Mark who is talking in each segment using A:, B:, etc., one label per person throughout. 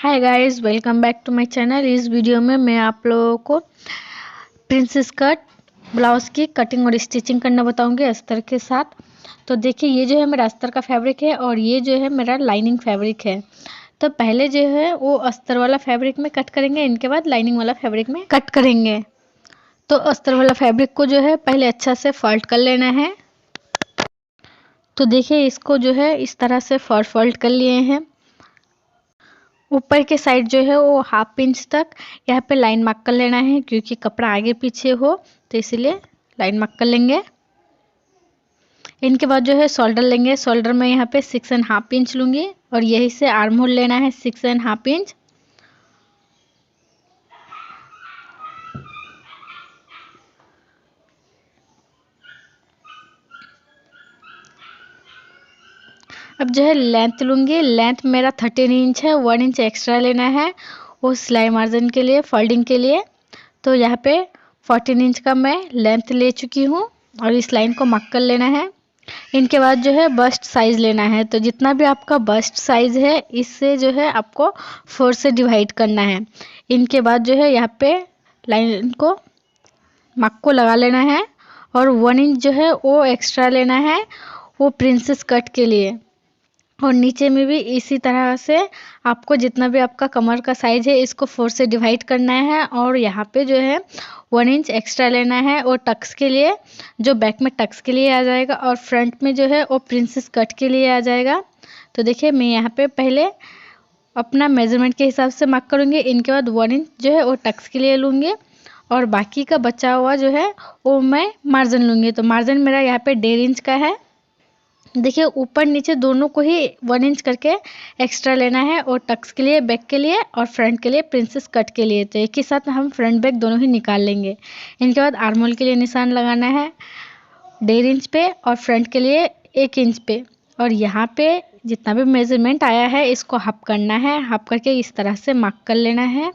A: Hi guys, welcome back to my channel. इस video में मैं आप लोगों को प्रिंसेस कट ब्लाउज की कटिंग और स्टिचिंग करना बताऊंगी अस्तर के साथ। तो देखिए, ये जो है मेरा अस्तर का फैब्रिक है और ये जो है मेरा लाइनिंग फैब्रिक है। तो पहले जो है वो अस्तर वाला फैब्रिक में कट करेंगे, इनके बाद लाइनिंग वाला फैब्रिक में कट करेंगे। तो अस्तर वाला फैब्रिक को जो है पहले अच्छा से फोल्ड कर लेना है। तो देखिए, इसको जो है इस तरह से फोल्ड कर लिए हैं। ऊपर के साइड जो है वो हाफ इंच तक यहाँ पे लाइन मार्क कर लेना है, क्योंकि कपड़ा आगे पीछे हो तो इसलिए लाइन मार्क कर लेंगे। इनके बाद जो है शोल्डर लेंगे। शोल्डर में यहाँ पे 6.5 इंच लूँगी और यही से आर्म होल लेना है 6.5 इंच। अब जो है लेंथ लूँगी। लेंथ मेरा 13 इंच है, 1 इंच एक्स्ट्रा लेना है वो सिलाई मार्जिन के लिए, फोल्डिंग के लिए। तो यहाँ पे 14 इंच का मैं लेंथ ले चुकी हूँ और इस लाइन को मार्क कर लेना है। इनके बाद जो है बस्ट साइज लेना है। तो जितना भी आपका बस्ट साइज है इससे जो है आपको 4 से डिवाइड करना है। इनके बाद जो है यहाँ पे लाइन को मार्क को लगा लेना है और 1 इंच जो है वो एक्स्ट्रा लेना है वो प्रिंसेस कट के लिए। और नीचे में भी इसी तरह से आपको जितना भी आपका कमर का साइज है इसको 4 से डिवाइड करना है और यहाँ पे जो है 1 इंच एक्स्ट्रा लेना है और टक्स के लिए, जो बैक में टक्स के लिए आ जाएगा और फ्रंट में जो है वो प्रिंसेस कट के लिए आ जाएगा। तो देखिए, मैं यहाँ पे पहले अपना मेजरमेंट के हिसाब से मार्क करूँगी। इनके बाद 1 इंच जो है वो टक्स के लिए लूँगी और बाकी का बचा हुआ जो है वो मैं मार्जिन लूँगी। तो मार्जिन मेरा यहाँ पे 1.5 इंच का है। देखिए, ऊपर नीचे दोनों को ही 1 इंच करके एक्स्ट्रा लेना है और टक्स के लिए, बैक के लिए और फ्रंट के लिए, प्रिंसेस कट के लिए। तो एक ही साथ हम फ्रंट बैक दोनों ही निकाल लेंगे। इनके बाद आर्म होल के लिए निशान लगाना है 1.5 इंच पे और फ्रंट के लिए 1 इंच पे। और यहाँ पे जितना भी मेजरमेंट आया है इसको हाफ करना है। हाफ करके इस तरह से मार्क कर लेना है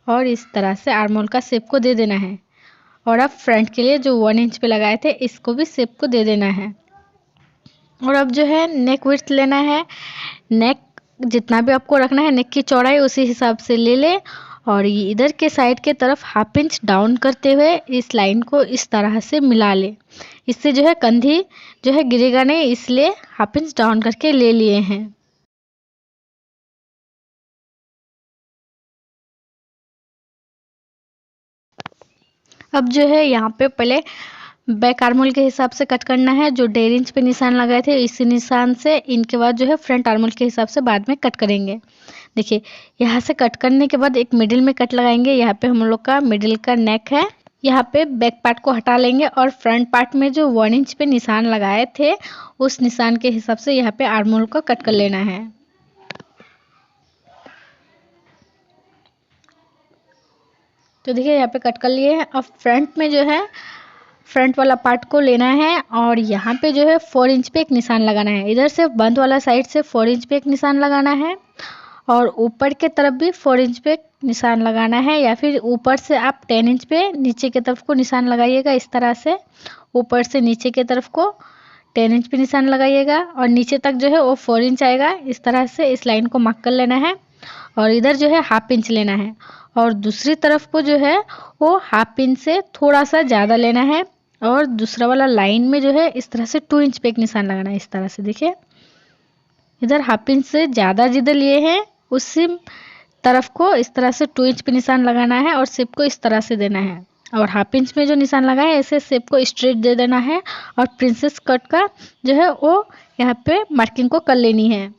A: और इस तरह से आर्म होल का शेप को दे देना है। और अब फ्रंट के लिए जो 1 इंच पे लगाए थे इसको भी शेप को दे देना है। और अब जो है नेक विड्थ लेना है। नेक जितना भी आपको रखना है, नेक की चौड़ाई उसी हिसाब से ले ले और ये इधर के साइड के तरफ हाफ इंच डाउन करते हुए इस लाइन को इस तरह से मिला ले। इससे जो है कंधी जो है गिरेगा नहीं, इसलिए हाफ इंच डाउन करके ले लिए हैं। अब जो है यहाँ पे पहले बैक आर्म होल के हिसाब से कट करना है। जो 1.5 इंच पे निशान लगाए थे इसी निशान से इनके बाद जो है फ्रंट आर्म होल के हिसाब से बाद में कट करेंगे। देखिए, यहाँ से कट करने के बाद एक मिडिल में कट लगाएंगे। यहाँ पे हम लोग का मिडिल का नेक है। यहाँ पे बैक पार्ट को हटा लेंगे और फ्रंट पार्ट में जो 1 इंच पे निशान लगाए थे उस निशान के हिसाब से यहाँ पे आर्म होल को कट कर लेना है। तो देखिए, यहाँ पे कट कर लिए हैं। अब फ्रंट में जो है फ्रंट वाला पार्ट को लेना है और यहाँ पे जो है 4 इंच पे एक निशान लगाना है। इधर से बंद वाला साइड से 4 इंच पे एक निशान लगाना है और ऊपर के तरफ भी 4 इंच पे निशान लगाना है, या फिर ऊपर से आप 10 इंच पे नीचे की तरफ को निशान लगाइएगा। इस तरह से ऊपर से नीचे की तरफ को 10 इंच पे निशान लगाइएगा और नीचे तक जो है वो 4 इंच आएगा। इस तरह से इस लाइन को मार्क कर लेना है और इधर जो है हाफ इंच लेना है और दूसरी तरफ को जो है वो हाफ इंच से थोड़ा सा ज़्यादा लेना है और दूसरा वाला लाइन में जो है इस तरह से 2 इंच पे एक निशान लगाना है। इस तरह से देखिए, इधर हाफ इंच से ज़्यादा जिधर लिए हैं उसी तरफ को इस तरह से 2 इंच पे निशान लगाना है और शेप को इस तरह से देना है। और हाफ इंच में जो निशान लगा है ऐसे शेप को स्ट्रेट दे देना है और प्रिंसेस कट का जो है वो यहाँ पे मार्किंग को कर लेनी है।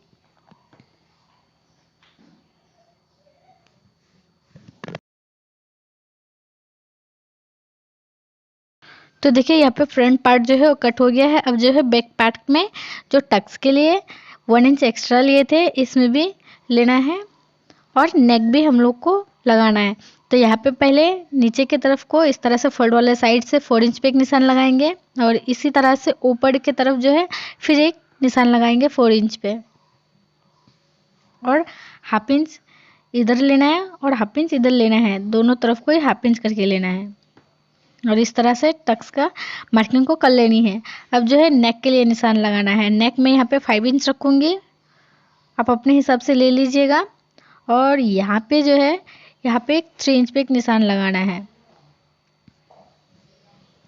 A: तो देखिए, यहाँ पे फ्रंट पार्ट जो है वो कट हो गया है। अब जो है बैक पार्ट में जो टक्स के लिए 1 इंच एक्स्ट्रा लिए थे इसमें भी लेना है और नेक भी हम लोग को लगाना है। तो यहाँ पे पहले नीचे की तरफ को इस तरह से फोल्ड वाले साइड से 4 इंच पे एक निशान लगाएंगे और इसी तरह से ऊपर की तरफ जो है फिर एक निशान लगाएंगे 4 इंच पे और हाफ इंच इधर लेना है और हाफ इंच इधर लेना है। दोनों तरफ को ही हाफ इंच करके लेना है और इस तरह से टक्स का मार्किंग को कर लेनी है। अब जो है नेक के लिए निशान लगाना है। नेक में यहाँ पे 5 इंच रखूँगी, आप अपने हिसाब से ले लीजिएगा और यहाँ पे जो है, यहाँ पे एक 3 इंच पे एक निशान लगाना है।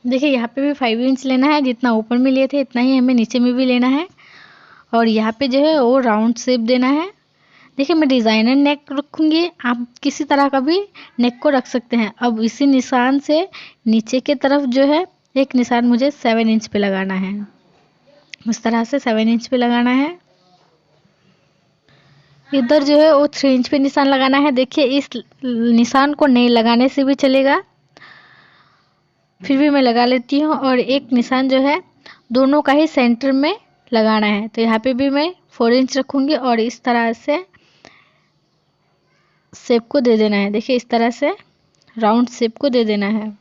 A: देखिए यहाँ पे भी 5 इंच लेना है, जितना ऊपर में लिए थे इतना ही हमें नीचे में भी लेना है। और यहाँ पे जो है वो राउंड शेप देना है। देखिए मैं डिज़ाइनर नेक रखूँगी, आप किसी तरह का भी नेक को रख सकते हैं। अब इसी निशान से नीचे के तरफ जो है एक निशान मुझे 7 इंच पे लगाना है। इस तरह से 7 इंच पे लगाना है। इधर जो है वो 3 इंच पे निशान लगाना है। देखिए इस निशान को नहीं लगाने से भी चलेगा, फिर भी मैं लगा लेती हूँ। और एक निशान जो है दोनों का ही सेंटर में लगाना है। तो यहाँ पे भी मैं 4 इंच रखूँगी और इस तरह से शेप को दे देना है। देखिए इस तरह से राउंड शेप को दे देना है।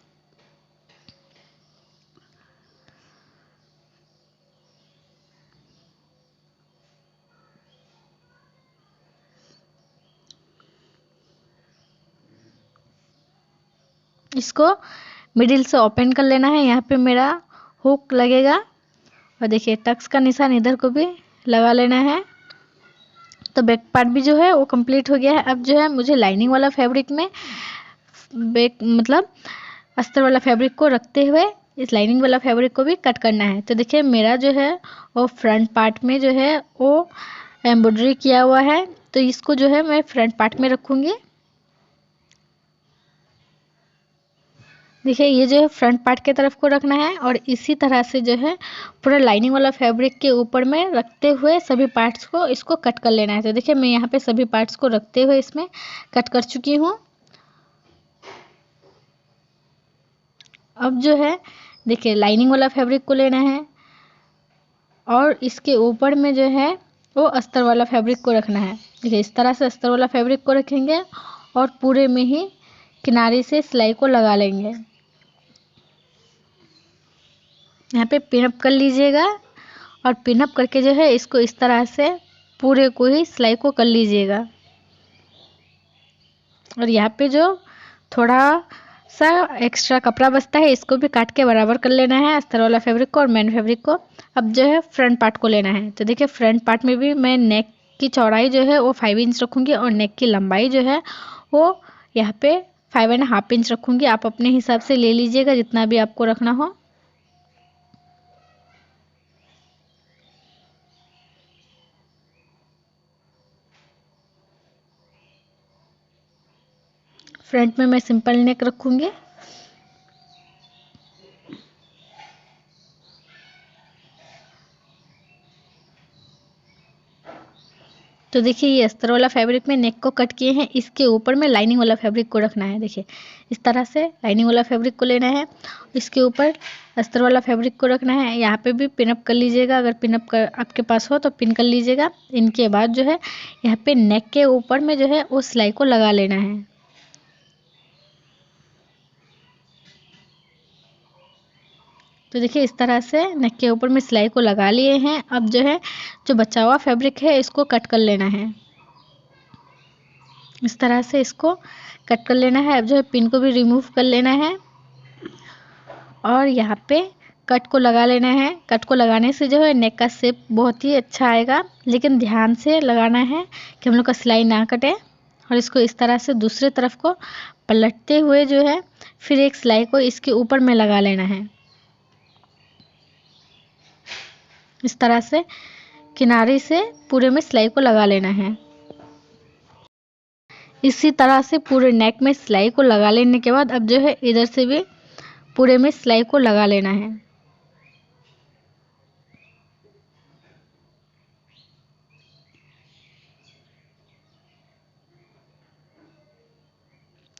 A: इसको मिडिल से ओपन कर लेना है। यहाँ पे मेरा हुक लगेगा और देखिए टक्स का निशान इधर को भी लगा लेना है। तो बैक पार्ट भी जो है वो कंप्लीट हो गया है। अब जो है मुझे लाइनिंग वाला फैब्रिक में बैक मतलब अस्तर वाला फैब्रिक को रखते हुए इस लाइनिंग वाला फैब्रिक को भी कट करना है। तो देखिए मेरा जो है वो फ्रंट पार्ट में जो है वो एम्ब्रॉयडरी किया हुआ है, तो इसको जो है मैं फ्रंट पार्ट में रखूँगी। देखिए ये जो है फ्रंट पार्ट के तरफ को रखना है और इसी तरह से जो है पूरा लाइनिंग वाला फैब्रिक के ऊपर में रखते हुए सभी पार्ट्स को इसको कट कर लेना है। तो देखिए मैं यहाँ पे सभी पार्ट्स को रखते हुए इसमें कट कर चुकी हूँ। अब जो है देखिए लाइनिंग वाला फैब्रिक को लेना है और इसके ऊपर में जो है वो अस्तर वाला फैब्रिक को रखना है। देखिए इस तरह से अस्तर वाला फैब्रिक को रखेंगे और पूरे में ही किनारे से सिलाई को लगा लेंगे। यहाँ पे पिन अप कर लीजिएगा और पिन अप करके जो है इसको इस तरह से पूरे को ही सिलाई को कर लीजिएगा। और यहाँ पे जो थोड़ा सा एक्स्ट्रा कपड़ा बचता है इसको भी काट के बराबर कर लेना है, अस्तर वाला फैब्रिक को और मेन फैब्रिक को। अब जो है फ्रंट पार्ट को लेना है। तो देखिए फ्रंट पार्ट में भी मैं नेक की चौड़ाई जो है वो 5 इंच रखूँगी और नेक की लंबाई जो है वो यहाँ पे 5.5 इंच रखूँगी। आप अपने हिसाब से ले लीजिएगा जितना भी आपको रखना हो। फ्रंट में मैं सिंपल नेक रखूँगी। तो देखिए ये अस्तर वाला फैब्रिक में नेक को कट किए हैं, इसके ऊपर में लाइनिंग वाला फैब्रिक को रखना है। देखिए इस तरह से लाइनिंग वाला फैब्रिक को लेना है, इसके ऊपर अस्तर वाला फैब्रिक को रखना है। यहाँ पे भी पिन अप कर लीजिएगा, अगर पिन अप कर आपके पास हो तो पिन कर लीजिएगा। इनके बाद जो है यहाँ पे नेक के ऊपर में जो है वो सिलाई को लगा लेना है। तो देखिए इस तरह से नेक के ऊपर में सिलाई को लगा लिए हैं। अब जो है जो बचा हुआ फैब्रिक है इसको कट कर लेना है। इस तरह से इसको कट कर लेना है। अब जो है पिन को भी रिमूव कर लेना है और यहाँ पे कट को लगा लेना है। कट को लगाने से जो है नेक का शेप बहुत ही अच्छा आएगा, लेकिन ध्यान से लगाना है कि हम लोग का सिलाई ना कटे। और इसको इस तरह से दूसरे तरफ को पलटते हुए जो है फिर एक सिलाई को इसके ऊपर में लगा लेना है। इस तरह से किनारे से पूरे में सिलाई को लगा लेना है। इसी तरह से पूरे नेक में सिलाई को लगा लेने के बाद अब जो है इधर से भी पूरे में सिलाई को लगा लेना है।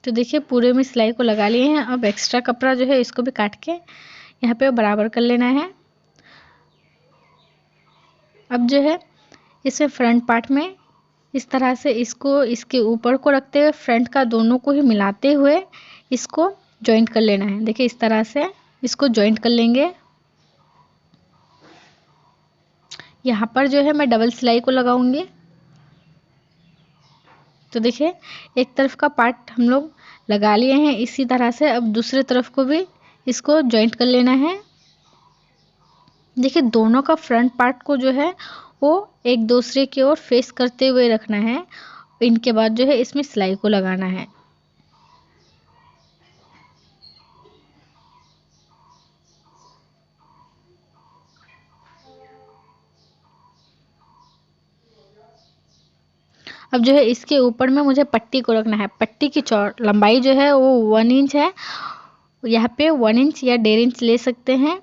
A: तो देखिए पूरे में सिलाई को लगा लिए हैं। अब एक्स्ट्रा कपड़ा जो है इसको भी काट के यहाँ पे बराबर कर लेना है। अब जो है इसे फ्रंट पार्ट में इस तरह से इसको इसके ऊपर को रखते हुए फ्रंट का दोनों को ही मिलाते हुए इसको जॉइंट कर लेना है। देखिए इस तरह से इसको जॉइंट कर लेंगे। यहाँ पर जो है मैं डबल सिलाई को लगाऊंगी। तो देखिए एक तरफ का पार्ट हम लोग लगा लिए हैं, इसी तरह से अब दूसरे तरफ को भी इसको जॉइंट कर लेना है। देखिए दोनों का फ्रंट पार्ट को जो है वो एक दूसरे की ओर फेस करते हुए रखना है इनके बाद जो है इसमें सिलाई को लगाना है। अब जो है इसके ऊपर में मुझे पट्टी को रखना है। पट्टी की लंबाई जो है वो 1 इंच है। यहाँ पे 1 इंच या 1.5 इंच ले सकते हैं।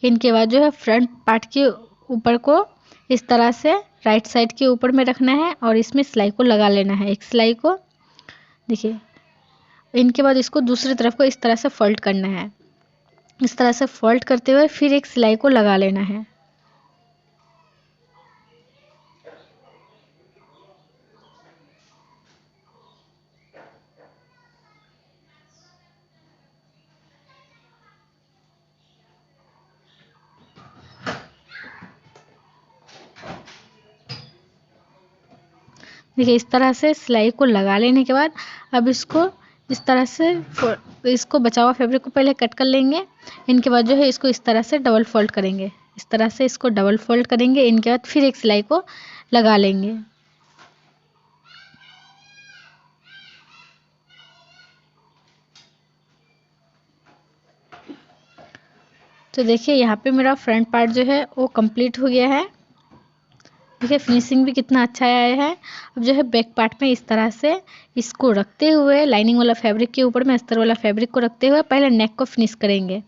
A: इनके बाद जो है फ्रंट पार्ट के ऊपर को इस तरह से राइट साइड के ऊपर में रखना है और इसमें सिलाई को लगा लेना है, एक सिलाई को। देखिए, इनके बाद इसको दूसरी तरफ को इस तरह से फोल्ड करना है। इस तरह से फोल्ड करते हुए फिर एक सिलाई को लगा लेना है। देखिए, इस तरह से सिलाई को लगा लेने के बाद अब इसको इस तरह से इसको बचा हुआ फैब्रिक को पहले कट कर लेंगे। इनके बाद जो है इसको इस तरह से डबल फोल्ड करेंगे। इस तरह से इसको डबल फोल्ड करेंगे। इनके बाद फिर एक सिलाई को लगा लेंगे। तो देखिए, यहाँ पे मेरा फ्रंट पार्ट जो है वो कंप्लीट हो गया है। देखिए, फिनिशिंग भी कितना अच्छा आया है। अब जो है बैक पार्ट में इस तरह से इसको रखते हुए लाइनिंग वाला फैब्रिक के ऊपर में अस्तर वाला फैब्रिक को रखते हुए पहले नेक को फिनिश करेंगे।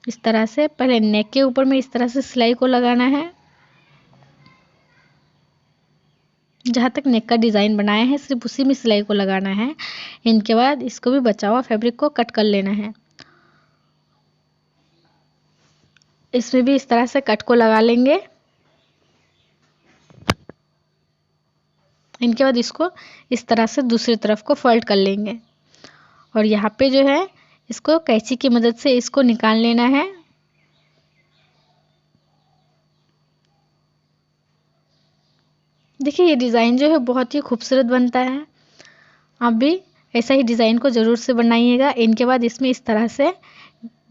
A: इस तरह से पहले नेक के ऊपर में इस तरह से सिलाई को लगाना है। जहाँ तक नेक का डिज़ाइन बनाया है सिर्फ उसी में सिलाई को लगाना है। इनके बाद इसको भी बचा हुआ फैब्रिक को कट कर लेना है। इसमें भी इस तरह से कट को लगा लेंगे। इनके बाद इसको इस तरह से दूसरी तरफ को फोल्ड कर लेंगे और यहाँ पे जो है इसको कैंची की मदद से इसको निकाल लेना है। देखिए, ये डिज़ाइन जो है बहुत ही खूबसूरत बनता है। आप भी ऐसा ही डिज़ाइन को ज़रूर से बनाइएगा। इनके बाद इसमें इस तरह से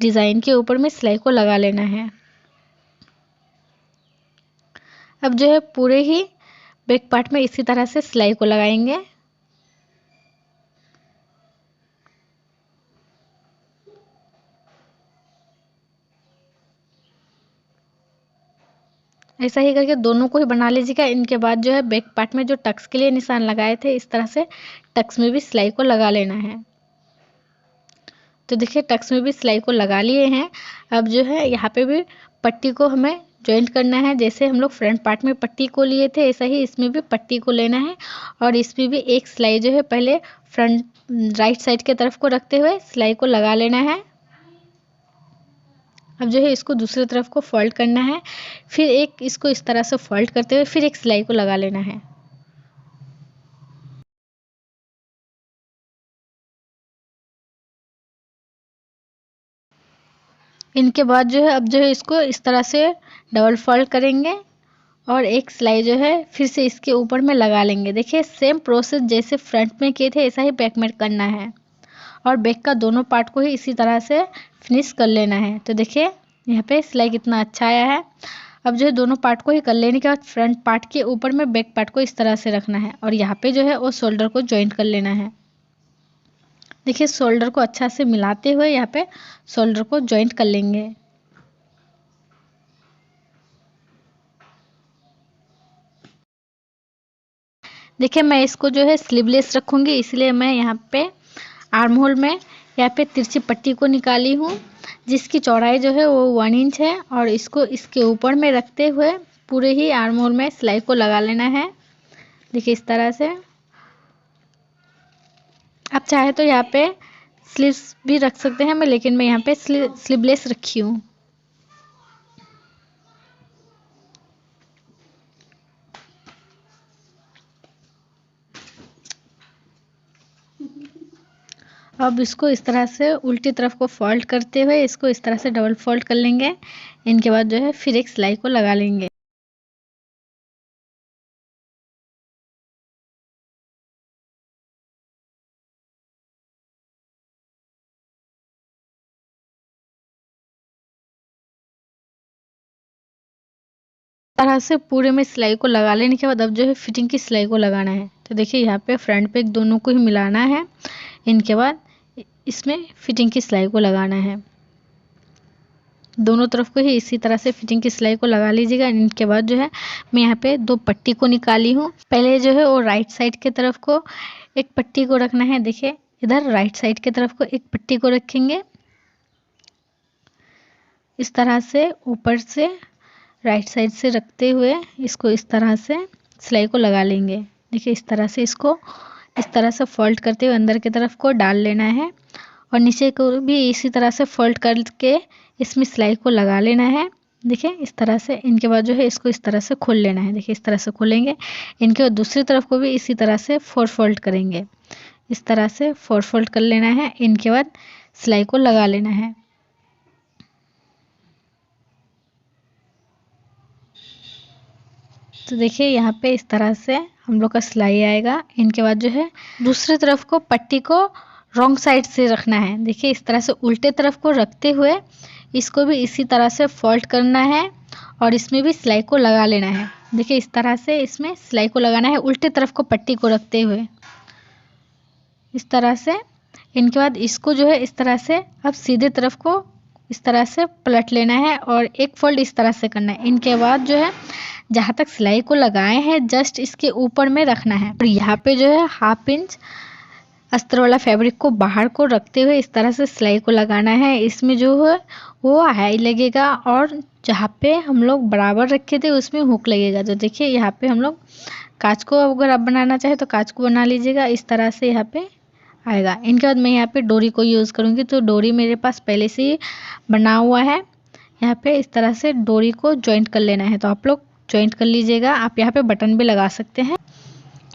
A: डिज़ाइन के ऊपर में सिलाई को लगा लेना है। अब जो है पूरे ही बैक पार्ट में इसी तरह से सिलाई को लगाएंगे। ऐसा ही करके दोनों को ही बना लीजिएगा। इनके बाद जो है बैक पार्ट में जो टक्स के लिए निशान लगाए थे इस तरह से टक्स में भी सिलाई को लगा लेना है। तो देखिए, टक्स में भी सिलाई को लगा लिए हैं। अब जो है यहाँ पे भी पट्टी को हमें जॉइंट करना है। जैसे हम लोग फ्रंट पार्ट में पट्टी को लिए थे ऐसा ही इसमें भी पट्टी को लेना है और इसमें भी एक सिलाई जो है पहले फ्रंट राइट साइड के तरफ को रखते हुए सिलाई को लगा लेना है। अब जो है इसको दूसरी तरफ को फोल्ड करना है। फिर एक इसको इस तरह से फोल्ड करते हुए फिर एक सिलाई को लगा लेना है। इनके बाद जो है अब जो है इसको इस तरह से डबल फोल्ड करेंगे और एक सिलाई जो है फिर से इसके ऊपर में लगा लेंगे। देखिए, सेम प्रोसेस जैसे फ्रंट में किए थे ऐसा ही बैक में करना है और बैक का दोनों पार्ट को ही इसी तरह से फिनिश कर लेना है। तो देखिए, यहाँ पे सिलाई कितना अच्छा आया है। अब जो है दोनों पार्ट को ही कर लेने के बाद फ्रंट पार्ट के ऊपर में बैक पार्ट को इस तरह से रखना है और यहाँ पे जो है वो शोल्डर को जॉइंट कर लेना है। देखिए, शोल्डर को अच्छा से मिलाते हुए यहाँ पे शोल्डर को जॉइंट कर लेंगे। देखिए, मैं इसको जो है स्लीवलेस रखूँगी इसलिए मैं यहाँ पे आर्म होल में यहाँ पे तिरछी पट्टी को निकाली हूँ जिसकी चौड़ाई जो है वो 1 इंच है और इसको इसके ऊपर में रखते हुए पूरे ही आर्म होल में सिलाई को लगा लेना है। देखिए, इस तरह से आप चाहे तो यहाँ पे स्लीव्स भी रख सकते हैं लेकिन मैं यहाँ पे स्लीवलेस रखी हूँ। अब इसको इस तरह से उल्टी तरफ को फोल्ड करते हुए इसको इस तरह से डबल फोल्ड कर लेंगे। इनके बाद जो है फिर एक सिलाई को लगा लेंगे। तरह से पूरे में सिलाई को लगा लेने के बाद अब जो है फिटिंग की सिलाई को लगाना है। तो देखिए यहाँ पे फ्रंट पे दोनों को ही मिलाना है। इनके बाद इसमें फिटिंग की सिलाई को लगाना है। दोनों तरफ को ही इसी तरह से फिटिंग की सिलाई को लगा लीजिएगा। इनके बाद जो है मैं यहाँ पे 2 पट्टी को निकाली हूँ। पहले जो है वो राइट साइड की तरफ को एक पट्टी को रखना है। देखिए इधर राइट साइड की तरफ को एक पट्टी को रखेंगे। इस तरह से ऊपर से राइट साइड से रखते हुए इसको इस तरह से सिलाई को लगा लेंगे। देखिए इस तरह से इसको इस तरह से फोल्ड करते हुए अंदर की तरफ को डाल लेना है और नीचे को भी इसी तरह से फोल्ड करके इसमें सिलाई को लगा लेना है। देखिए इस तरह से। इनके बाद जो है इसको इस तरह से खोल लेना है। देखिए इस तरह से खोलेंगे। इनके बाद दूसरी तरफ को भी इसी तरह से 4 फोल्ड करेंगे। इस तरह से 4 फोल्ड कर लेना है। इनके बाद सिलाई को लगा लेना है। तो देखिए यहाँ पे इस तरह से हम लोग का सिलाई आएगा। इनके बाद जो है दूसरी तरफ को पट्टी को रॉन्ग साइड से रखना है। देखिए इस तरह से उल्टे तरफ को रखते हुए इसको भी इसी तरह से फोल्ड करना है और इसमें भी सिलाई को लगा लेना है। देखिए इस तरह से इसमें सिलाई को लगाना है उल्टे तरफ को पट्टी को रखते हुए इस तरह से। इनके बाद इसको जो है इस तरह से अब सीधे तरफ को इस तरह से पलट लेना है और एक फोल्ड इस तरह से करना है। इनके बाद जो है जहाँ तक सिलाई को लगाए हैं जस्ट इसके ऊपर में रखना है और यहाँ पे जो है 1/2 इंच अस्तर वाला फैब्रिक को बाहर को रखते हुए इस तरह से सिलाई को लगाना है। इसमें जो है वो हाई लगेगा और जहाँ पे हम लोग बराबर रखे थे उसमें हुक लगेगा। तो देखिए यहाँ पे हम लोग कांच को अगर आप बनाना चाहे तो कांच को बना लीजिएगा। इस तरह से यहाँ पे आएगा। इनके बाद मैं यहाँ पे डोरी को यूज़ करूँगी। तो डोरी मेरे पास पहले से ही बना हुआ है। यहाँ पे इस तरह से डोरी को जॉइंट कर लेना है। तो आप लोग जॉइंट कर लीजिएगा। आप यहाँ पे बटन भी लगा सकते हैं।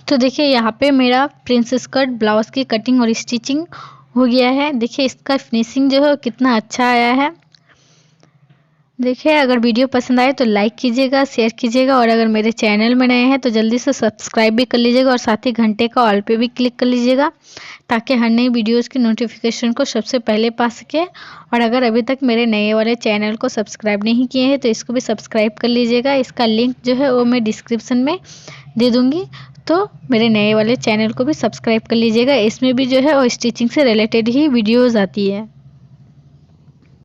A: तो देखिए यहाँ पे मेरा प्रिंसेस कट ब्लाउज की कटिंग और स्टिचिंग हो गया है। देखिए इसका फिनिशिंग जो है कितना अच्छा आया है। देखिए अगर वीडियो पसंद आए तो लाइक कीजिएगा, शेयर कीजिएगा और अगर मेरे चैनल में नए हैं तो जल्दी से सब्सक्राइब भी कर लीजिएगा और साथ ही घंटे का ऑल पे भी क्लिक कर लीजिएगा ताकि हर नई वीडियोस की नोटिफिकेशन को सबसे पहले पा सके। और अगर अभी तक मेरे नए वाले चैनल को सब्सक्राइब नहीं किए हैं तो इसको भी सब्सक्राइब कर लीजिएगा। इसका लिंक जो है वो मैं डिस्क्रिप्शन में दे दूँगी। तो मेरे नए वाले चैनल को भी सब्सक्राइब कर लीजिएगा। इसमें भी जो है वो स्टिचिंग से रिलेटेड ही वीडियोज़ आती है।